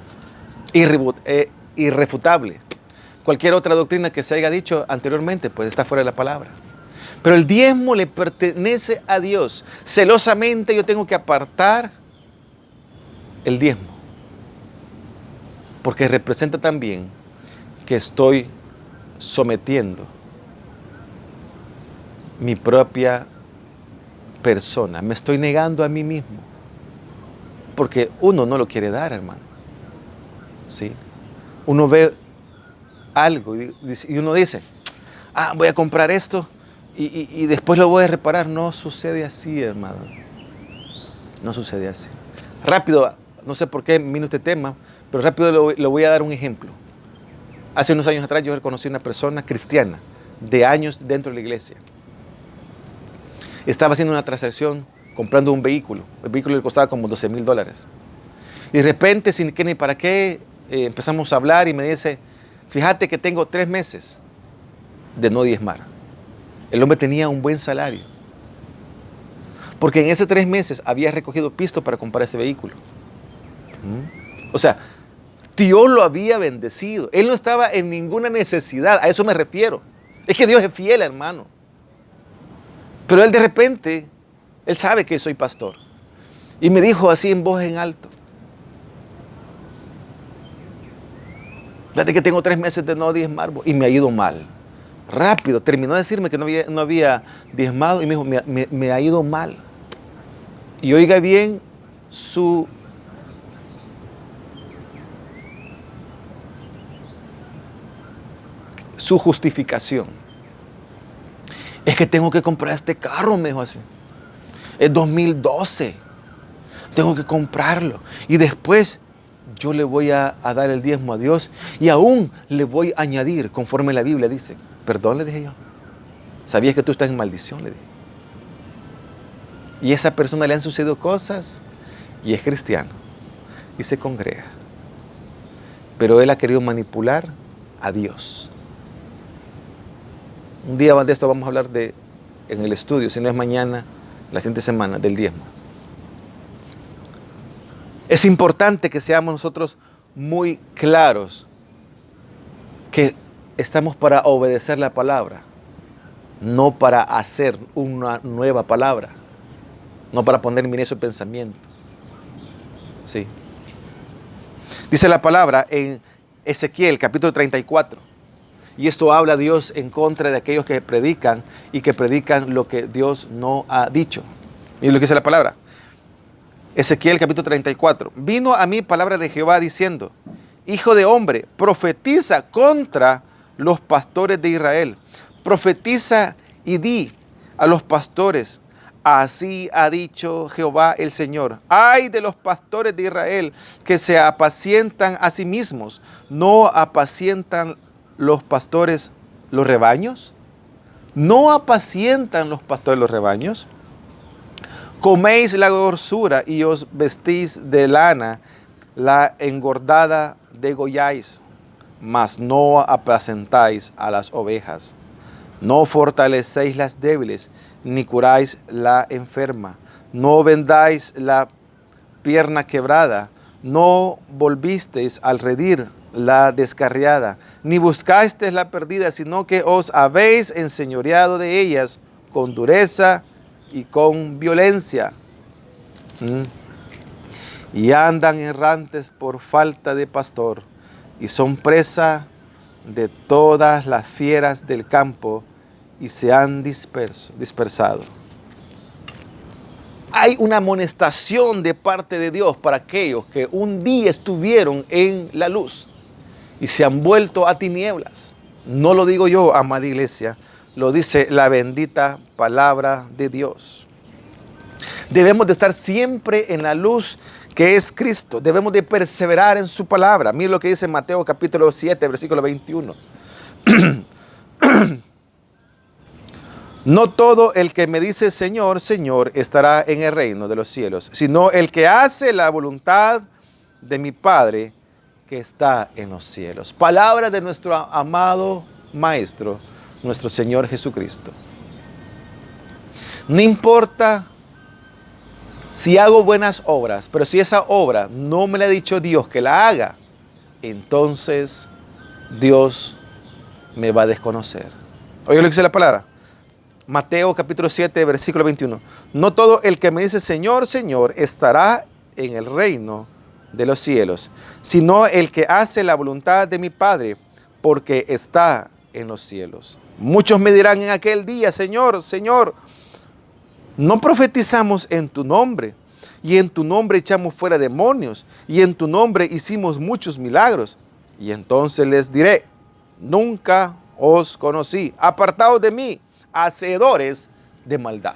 S1: irrefutable. Cualquier otra doctrina que se haya dicho anteriormente, pues está fuera de la palabra. Pero el diezmo le pertenece a Dios. Celosamente yo tengo que apartar el diezmo, porque representa también que estoy sometiendo mi propia persona. Me estoy negando a mí mismo, porque uno no lo quiere dar, hermano. ¿Sí? Uno ve algo y uno dice, voy a comprar esto y después lo voy a reparar. No sucede así, hermano. No sucede así. Rápido, no sé por qué vino este tema, pero rápido le voy a dar un ejemplo. Hace unos años atrás yo conocí a una persona cristiana de años dentro de la iglesia. Estaba haciendo una transacción comprando un vehículo. El vehículo le costaba como $12,000. Y de repente, sin qué ni para qué, empezamos a hablar y me dice, fíjate que tengo 3 meses de no diezmar. El hombre tenía un buen salario. Porque en esos 3 meses había recogido pisto para comprar ese vehículo. O sea, Dios lo había bendecido. Él no estaba en ninguna necesidad. A eso me refiero. Es que Dios es fiel, hermano. Pero él de repente, él sabe que soy pastor. Y me dijo así en voz en alto. Fíjate que tengo 3 meses de no diezmar y me ha ido mal. Rápido, terminó de decirme que no había diezmado y me dijo, me ha ido mal. Y oiga bien su justificación. Es que tengo que comprar este carro, me dijo así. Es 2012. Tengo que comprarlo. Y después yo le voy a dar el diezmo a Dios y aún le voy a añadir, conforme la Biblia dice. Perdón, le dije yo. ¿Sabías que tú estás en maldición? Le dije. Y a esa persona le han sucedido cosas y es cristiano y se congrega. Pero él ha querido manipular a Dios. Un día de esto vamos a hablar en el estudio, si no es mañana, la siguiente semana, del diezmo. Es importante que seamos nosotros muy claros que estamos para obedecer la palabra, no para hacer una nueva palabra, no para poner en su pensamiento. Sí. Dice la palabra en Ezequiel capítulo 34. Y esto habla Dios en contra de aquellos que predican y que predican lo que Dios no ha dicho. Y lo que dice la palabra. Ezequiel capítulo 34. Vino a mí palabra de Jehová diciendo, Hijo de hombre, profetiza contra los pastores de Israel. Profetiza y di a los pastores, así ha dicho Jehová el Señor. Ay de los pastores de Israel que se apacientan a sí mismos. ¿No apacientan los pastores los rebaños? ¿No apacientan los pastores los rebaños? Coméis la grosura y os vestís de lana, la engordada degolláis, mas no apacentáis a las ovejas. No fortalecéis las débiles, ni curáis la enferma. No vendáis la pierna quebrada, no volvisteis al redil la descarriada, ni buscasteis la perdida, sino que os habéis enseñoreado de ellas con dureza y con violencia. Y andan errantes por falta de pastor, y son presa de todas las fieras del campo, y se han dispersado. Hay una amonestación de parte de Dios para aquellos que un día estuvieron en la luz y se han vuelto a tinieblas. No lo digo yo, amada iglesia, lo dice la bendita palabra de Dios. Debemos de estar siempre en la luz que es Cristo. Debemos de perseverar en su palabra. Mira lo que dice Mateo capítulo 7, versículo 21. No todo el que me dice Señor, Señor, estará en el reino de los cielos, sino el que hace la voluntad de mi Padre que está en los cielos. Palabra de nuestro amado Maestro, nuestro Señor Jesucristo. No importa si hago buenas obras, pero si esa obra no me la ha dicho Dios que la haga, entonces Dios me va a desconocer. Oiga lo que dice la palabra. Mateo capítulo 7, versículo 21. No todo el que me dice Señor, Señor, estará en el reino de los cielos, sino el que hace la voluntad de mi Padre, porque está en los cielos. Muchos me dirán en aquel día, Señor, Señor, ¿no profetizamos en tu nombre? Y en tu nombre echamos fuera demonios, y en tu nombre hicimos muchos milagros. Y entonces les diré, nunca os conocí. Apartaos de mí, hacedores de maldad.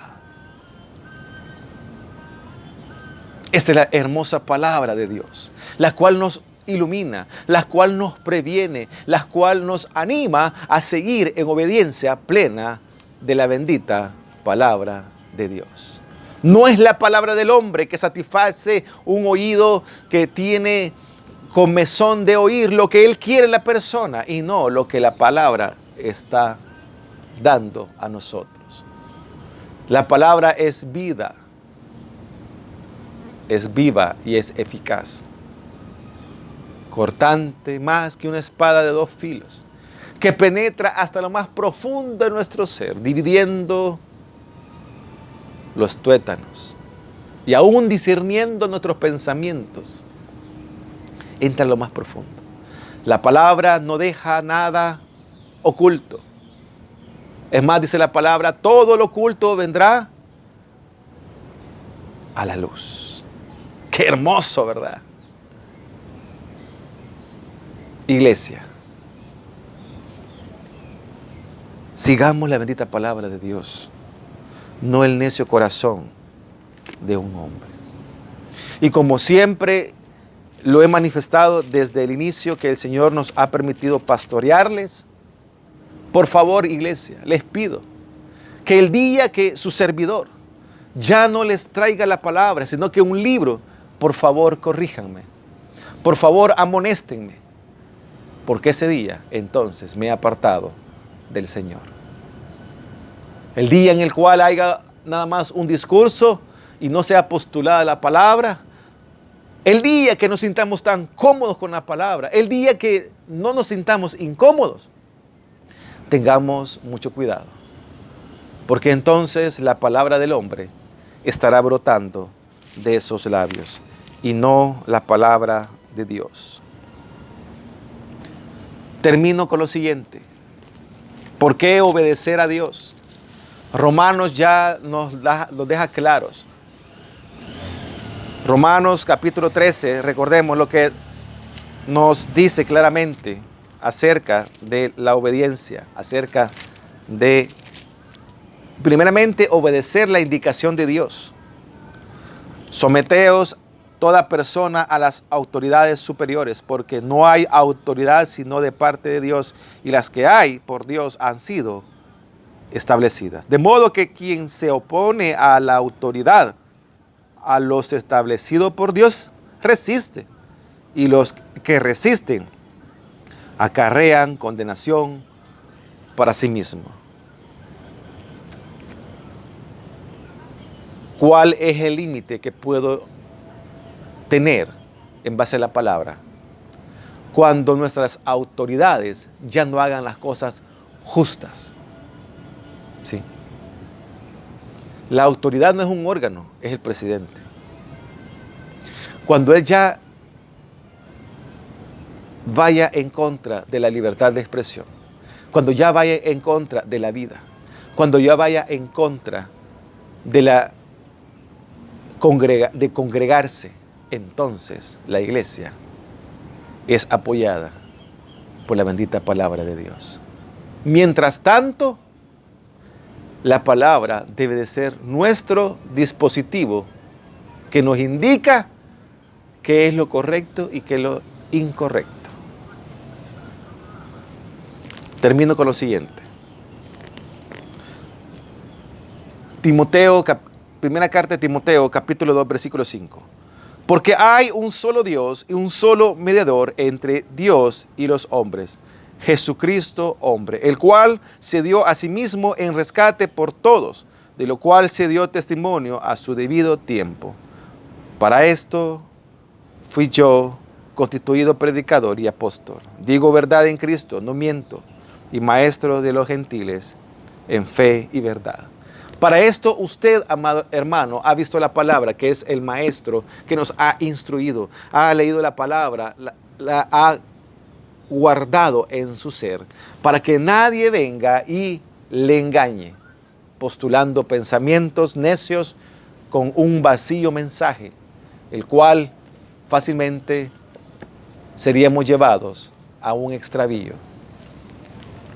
S1: Esta es la hermosa palabra de Dios, la cual nos ilumina, la cual nos previene, la cual nos anima a seguir en obediencia plena de la bendita palabra de Dios. No es la palabra del hombre que satisface un oído que tiene comezón de oír lo que él quiere la persona y no lo que la palabra está dando a nosotros. La palabra es vida, es viva y es eficaz, cortante más que una espada de dos filos, que penetra hasta lo más profundo de nuestro ser, dividiendo los tuétanos y aún discerniendo nuestros pensamientos. Entra en lo más profundo. La palabra no deja nada oculto. Es más, dice la palabra, todo lo oculto vendrá a la luz. Qué hermoso, ¿verdad? Iglesia, sigamos la bendita palabra de Dios, no el necio corazón de un hombre. Y como siempre lo he manifestado desde el inicio que el Señor nos ha permitido pastorearles, por favor, iglesia, les pido que el día que su servidor ya no les traiga la palabra, sino que un libro, por favor, corríjanme. Por favor, amonéstenme. Porque ese día, entonces, me he apartado del Señor. El día en el cual haya nada más un discurso y no sea postulada la palabra, el día que nos sintamos tan cómodos con la palabra, el día que no nos sintamos incómodos, tengamos mucho cuidado, porque entonces la palabra del hombre estará brotando de esos labios y no la palabra de Dios. Termino con lo siguiente. ¿Por qué obedecer a Dios? Romanos ya nos deja claros. Romanos capítulo 13, recordemos lo que nos dice claramente acerca de la obediencia, acerca de, primeramente, obedecer la indicación de Dios. Someteos toda persona a las autoridades superiores, porque no hay autoridad sino de parte de Dios, y las que hay por Dios han sido establecidas. De modo que quien se opone a la autoridad, a los establecidos por Dios, resiste, y los que resisten acarrean condenación para sí mismo. ¿Cuál es el límite que puedo tener en base a la palabra? Cuando nuestras autoridades ya no hagan las cosas justas. ¿Sí? La autoridad no es un órgano, es el presidente. Cuando él ya vaya en contra de la libertad de expresión, cuando ya vaya en contra de la vida, cuando ya vaya en contra de congregarse, entonces la iglesia es apoyada por la bendita palabra de Dios. Mientras tanto, la palabra debe de ser nuestro dispositivo que nos indica qué es lo correcto y qué es lo incorrecto. Termino con lo siguiente. Primera carta de Timoteo, capítulo 2, versículo 5. Porque hay un solo Dios y un solo mediador entre Dios y los hombres, Jesucristo hombre, el cual se dio a sí mismo en rescate por todos, de lo cual se dio testimonio a su debido tiempo. Para esto fui yo constituido predicador y apóstol. Digo verdad en Cristo, no miento, y maestro de los gentiles en fe y verdad. Para esto usted, amado hermano, ha visto la palabra, que es el maestro que nos ha instruido, ha leído la palabra, la ha guardado en su ser, para que nadie venga y le engañe, postulando pensamientos necios con un vacío mensaje, el cual fácilmente seríamos llevados a un extravío.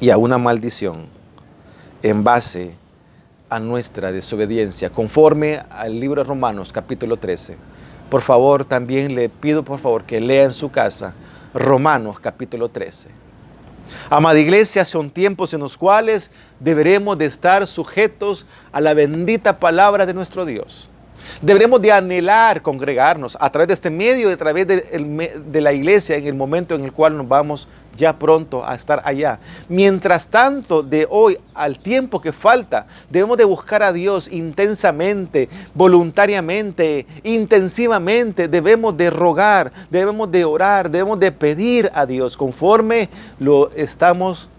S1: y a una maldición en base a nuestra desobediencia, conforme al libro de Romanos capítulo 13. Por favor, también le pido por favor que lea en su casa Romanos capítulo 13. Amada iglesia, son tiempos en los cuales deberemos de estar sujetos a la bendita palabra de nuestro Dios. Deberemos de anhelar congregarnos a través de este medio, a través de la iglesia en el momento en el cual nos vamos ya pronto a estar allá. Mientras tanto, de hoy al tiempo que falta, debemos de buscar a Dios intensamente, voluntariamente, intensivamente. Debemos de rogar, debemos de orar, debemos de pedir a Dios conforme lo estamos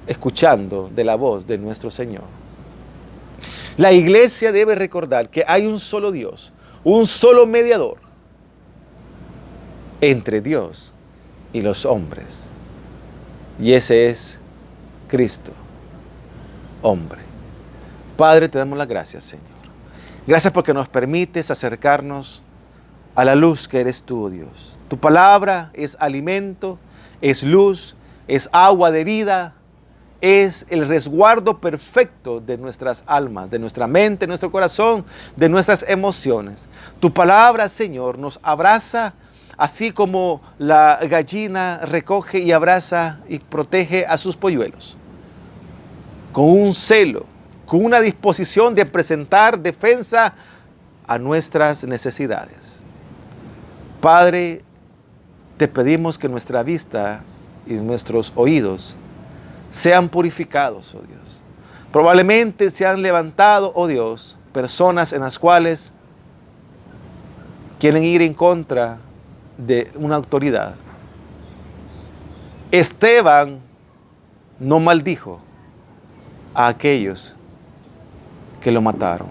S1: escuchando de la voz de nuestro Señor. La iglesia debe recordar que hay un solo Dios, un solo mediador entre Dios y los hombres. Y ese es Cristo, hombre. Padre, te damos las gracias, Señor. Gracias porque nos permites acercarnos a la luz que eres tú, Dios. Tu palabra es alimento, es luz, es agua de vida, es el resguardo perfecto de nuestras almas, de nuestra mente, de nuestro corazón, de nuestras emociones. Tu palabra, Señor, nos abraza, así como la gallina recoge y abraza y protege a sus polluelos, con un celo, con una disposición de presentar defensa a nuestras necesidades. Padre, te pedimos que nuestra vista y nuestros oídos sean purificados, oh Dios. Probablemente se han levantado, oh Dios, personas en las cuales quieren ir en contra de una autoridad. Esteban no maldijo a aquellos que lo mataron.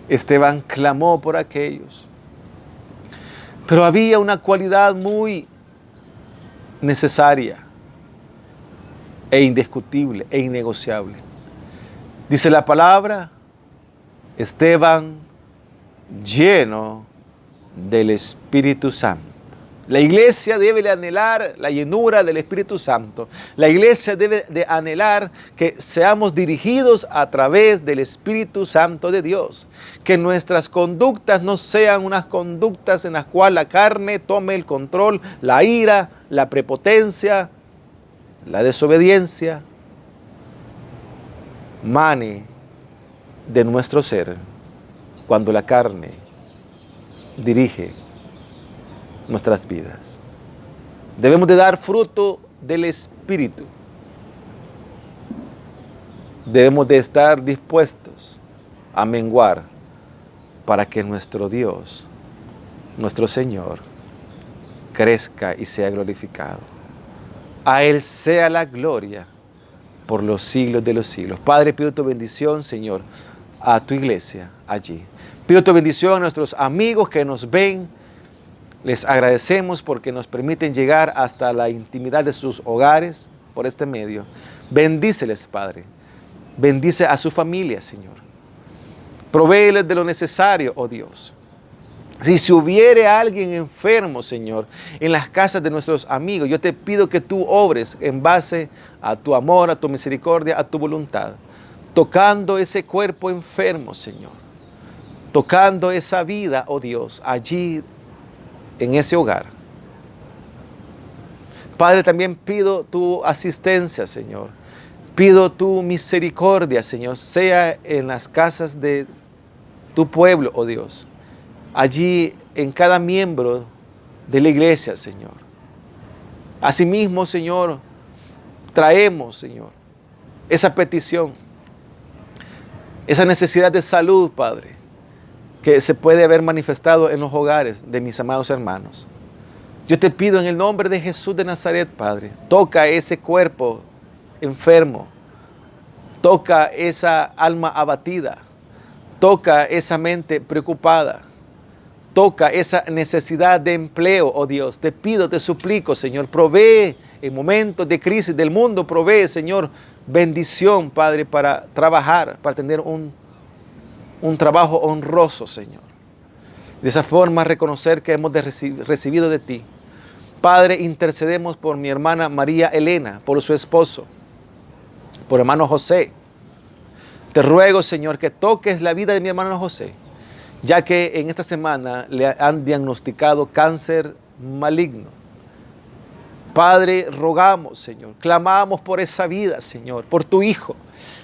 S1: Esteban clamó por aquellos. Pero había una cualidad muy necesaria e indiscutible e innegociable. Dice la palabra, Esteban lleno del Espíritu Santo. La iglesia debe de anhelar la llenura del Espíritu Santo. La iglesia debe de anhelar que seamos dirigidos a través del Espíritu Santo de Dios. Que nuestras conductas no sean unas conductas en las cuales la carne tome el control, la ira, la prepotencia, la desobediencia mane de nuestro ser cuando la carne dirige nuestras vidas. Debemos de dar fruto del Espíritu. Debemos de estar dispuestos a menguar para que nuestro Dios, nuestro Señor, crezca y sea glorificado. A Él sea la gloria por los siglos de los siglos. Padre, pido tu bendición, Señor, a tu iglesia allí. Pido tu bendición a nuestros amigos que nos ven. Les agradecemos porque nos permiten llegar hasta la intimidad de sus hogares por este medio. Bendíceles, Padre. Bendice a su familia, Señor. Provéeles de lo necesario, oh Dios. Si hubiere alguien enfermo, Señor, en las casas de nuestros amigos, yo te pido que tú obres en base a tu amor, a tu misericordia, a tu voluntad. Tocando ese cuerpo enfermo, Señor. Tocando esa vida, oh Dios, allí en ese hogar. Padre, también pido tu asistencia, Señor. Pido tu misericordia, Señor, sea en las casas de tu pueblo, oh Dios. Allí en cada miembro de la iglesia, Señor. Asimismo, Señor, traemos, Señor, esa petición, esa necesidad de salud, Padre, que se puede haber manifestado en los hogares de mis amados hermanos. Yo te pido en el nombre de Jesús de Nazaret, Padre, toca ese cuerpo enfermo, toca esa alma abatida, toca esa mente preocupada, toca esa necesidad de empleo, oh Dios. Te pido, te suplico, Señor, provee en momentos de crisis del mundo, provee, Señor, bendición, Padre, para trabajar, para tener un trabajo honroso, Señor. De esa forma reconocer que hemos recibido de ti Padre, intercedemos por mi hermana María Elena, por su esposo, por hermano José. Te ruego, Señor, que toques la vida de mi hermano José, ya que en esta semana le han diagnosticado cáncer maligno. Padre, rogamos, Señor, clamamos por esa vida, Señor, por tu hijo.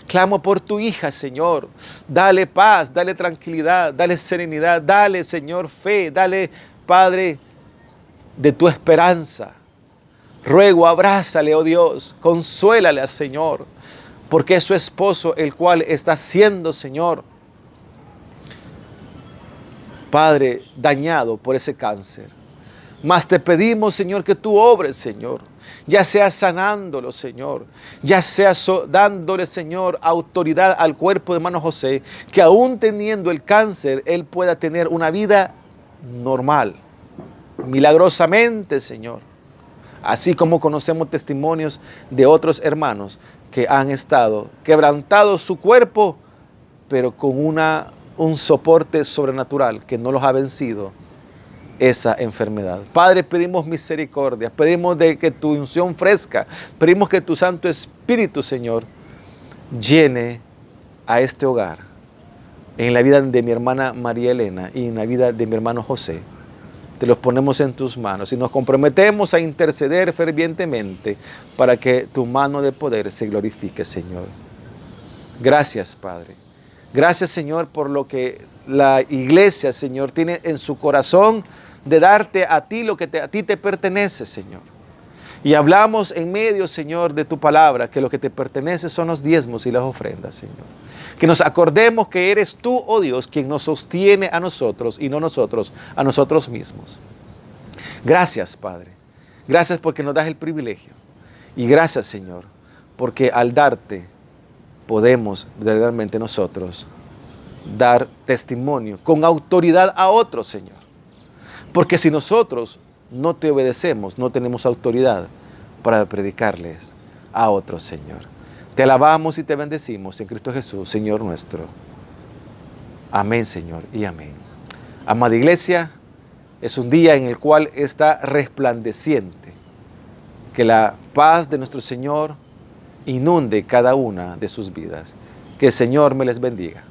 S1: Clamo por tu hija, Señor. Dale paz, dale tranquilidad, dale serenidad, dale, Señor, fe, dale, Padre, de tu esperanza. Ruego, abrázale, oh Dios, consuélale, Señor, porque es su esposo el cual está siendo, Señor, Padre, dañado por ese cáncer. Mas te pedimos, Señor, que tú obres, Señor, ya sea sanándolo, Señor, ya sea dándole, Señor, autoridad al cuerpo de hermano José, que aún teniendo el cáncer, él pueda tener una vida normal, milagrosamente, Señor. Así como conocemos testimonios de otros hermanos que han estado quebrantados su cuerpo, pero con un soporte sobrenatural que no los ha vencido esa enfermedad. Padre, pedimos misericordia, pedimos de que tu unción fresca, pedimos que tu Santo Espíritu, Señor, llene a este hogar, en la vida de mi hermana María Elena y en la vida de mi hermano José. Te los ponemos en tus manos y nos comprometemos a interceder fervientemente para que tu mano de poder se glorifique, Señor. Gracias, Padre. Gracias, Señor, por lo que la iglesia, Señor, tiene en su corazón de darte a ti lo que a ti te pertenece, Señor. Y hablamos en medio, Señor, de tu palabra, que lo que te pertenece son los diezmos y las ofrendas, Señor. Que nos acordemos que eres tú, oh Dios, quien nos sostiene a nosotros y no nosotros a nosotros mismos. Gracias, Padre. Gracias porque nos das el privilegio. Y gracias, Señor, porque al darte podemos realmente nosotros dar testimonio con autoridad a otros, Señor. Porque si nosotros no te obedecemos, no tenemos autoridad para predicarles a otros, Señor. Te alabamos y te bendecimos en Cristo Jesús, Señor nuestro. Amén, Señor, y amén. Amada iglesia, es un día en el cual está resplandeciente. Que la paz de nuestro Señor inunde cada una de sus vidas. Que el Señor me les bendiga.